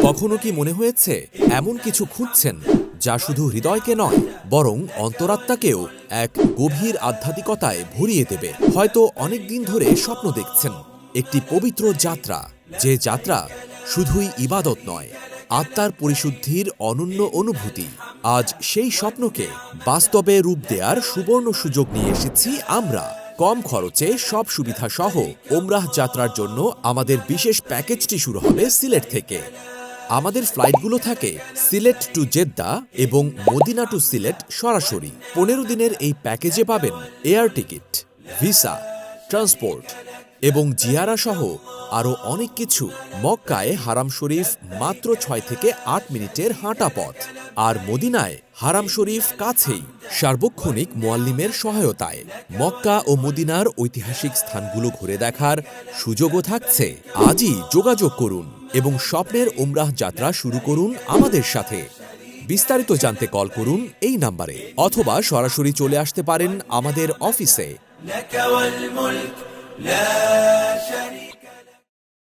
কখনো কি মনে হয়েছে এমন কিছু খুঁজছেন যা শুধু হৃদয়কে নয় বরং অন্তরাত্মাকেও এক গভীর আধ্যাত্মিকতায় ভরিয়ে দেবে? হয়তো অনেক দিন ধরে স্বপ্ন দেখছেন একটি পবিত্র যাত্রা, যে যাত্রা শুধুই ইবাদত নয়, আত্মার পরিশুদ্ধির অনন্য অনুভূতি। আজ সেই স্বপ্নকে বাস্তবে রূপ দেওয়ার সুবর্ণ সুযোগ নিয়ে এসেছি আমরা। কম খরচে সব সুবিধা সহ ওমরাহ যাত্রার জন্য আমাদের বিশেষ প্যাকেজটি শুরু হবে সিলেট থেকে। আমাদের ফ্লাইটগুলো থাকে সিলেট টু জেদ্দা এবং মদিনা টু সিলেট সরাসরি। 15 দিনের এই প্যাকেজে পাবেন এয়ার টিকিট, ভিসা, ট্রান্সপোর্ট এবং জিয়ারা সহ আরও অনেক কিছু। মক্কায় হারাম শরীফ মাত্র 6 থেকে 8 মিনিটের হাঁটা পথ, আর মদিনায় হারাম শরীফ কাছেই সার্বক্ষণিক মুয়াল্লিমের সহায়তায়। মক্কা ও মদিনার ঐতিহাসিক স্থানগুলো ঘুরে দেখার সুযোগও থাকছে। আজই যোগাযোগ করুন এবং স্বপ্নের উমরাহ যাত্রা শুরু করুন আমাদের সাথে। বিস্তারিত জানতে কল করুন এই নাম্বারে অথবা সরাসরি চলে আসতে পারেন আমাদের অফিসে।